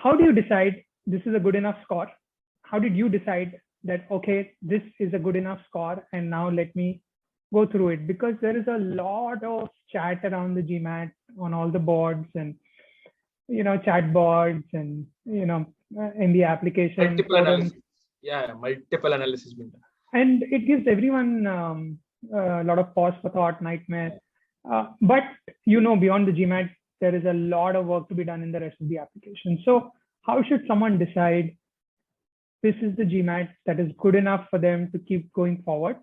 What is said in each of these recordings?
how do you decide this is a good enough score? How did you decide that, okay, this is a good enough score and now let me go through it? Because there is a lot of chat around the GMAT on all the boards and, chat boards and, in the application multiple forums. Multiple analysis being done. And it gives everyone a lot of pause for thought, nightmare. But beyond the GMAT, there is a lot of work to be done in the rest of the application. So how should someone decide this is the GMAT that is good enough for them to keep going forward?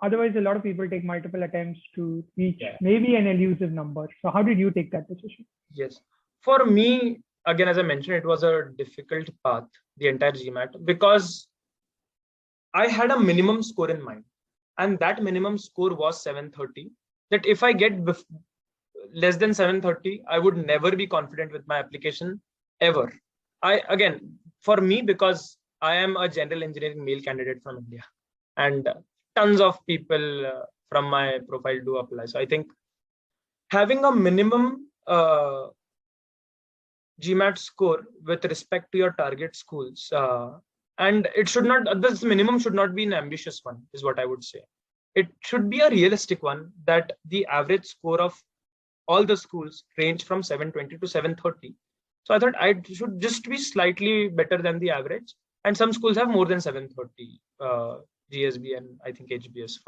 Otherwise, a lot of people take multiple attempts to reach maybe an elusive number. So how did you take that decision? Yes. For me, again, as I mentioned, it was a difficult path, the entire GMAT, because I had a minimum score in mind. And that minimum score was 730. That if I get less than 730, I would never be confident with my application ever. For me, because I am a general engineering male candidate from India, and tons of people from my profile do apply. So I think having a minimum GMAT score with respect to your target schools, and this minimum should not be an ambitious one, is what I would say. It should be a realistic one, that the average score of all the schools range from 720 to 730. So I thought I should just be slightly better than the average. And some schools have more than 730 GSB and I think HBS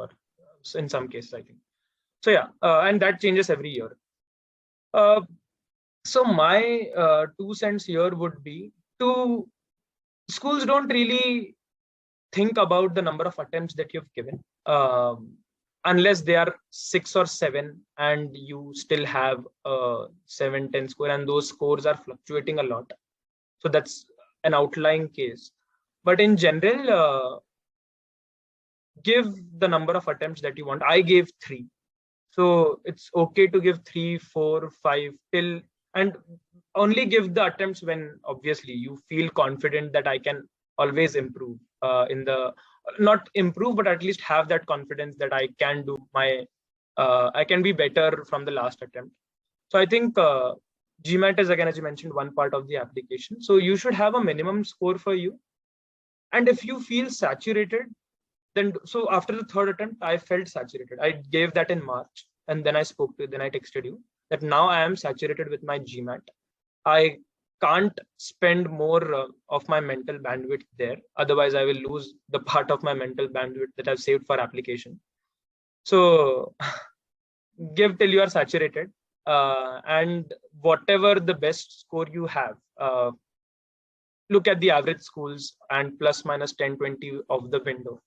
in some cases, I think. So and that changes every year. So my 2 cents here would be schools don't really think about the number of attempts that you've given, unless they are 6 or 7 and you still have a 710 score, and those scores are fluctuating a lot. So that's an outlying case. But in general, give the number of attempts that you want. I gave 3. So it's okay to give 3, 4, 5 till, and only give the attempts when obviously you feel confident that I can always improve not improve, but at least have that confidence that I can do I can be better from the last attempt. So I think GMAT is, again, as you mentioned, one part of the application. So you should have a minimum score for you. And if you feel saturated, then so after the 3rd attempt, I felt saturated. I gave that in March, and then I texted you that now I am saturated with my GMAT. I can't spend more of my mental bandwidth there. Otherwise, I will lose the part of my mental bandwidth that I've saved for application. So give till you are saturated, and whatever the best score you have, look at the average schools and plus minus 10, 20 of the window.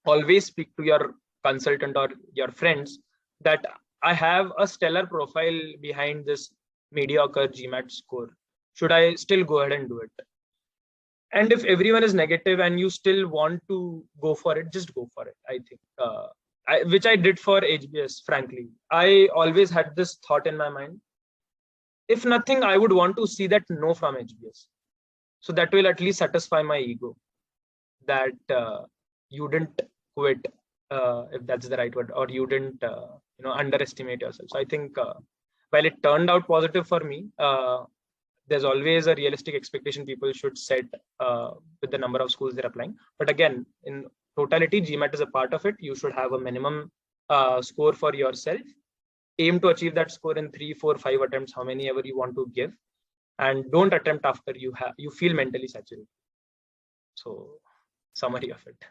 Always speak to your consultant or your friends that I have a stellar profile behind this mediocre GMAT score. Should I still go ahead and do it? And if everyone is negative and you still want to go for it, just go for it. I think, which I did for HBS, frankly. I always had this thought in my mind. If nothing, I would want to see that no from HBS. So that will at least satisfy my ego that you didn't quit, if that's the right word, or you didn't underestimate yourself. So I think while it turned out positive for me, there's always a realistic expectation people should set with the number of schools they're applying. But again, in totality, GMAT is a part of it. You should have a minimum score for yourself. Aim to achieve that score in 3, 4, 5 attempts, how many ever you want to give, and don't attempt after you feel mentally saturated. So, summary of it.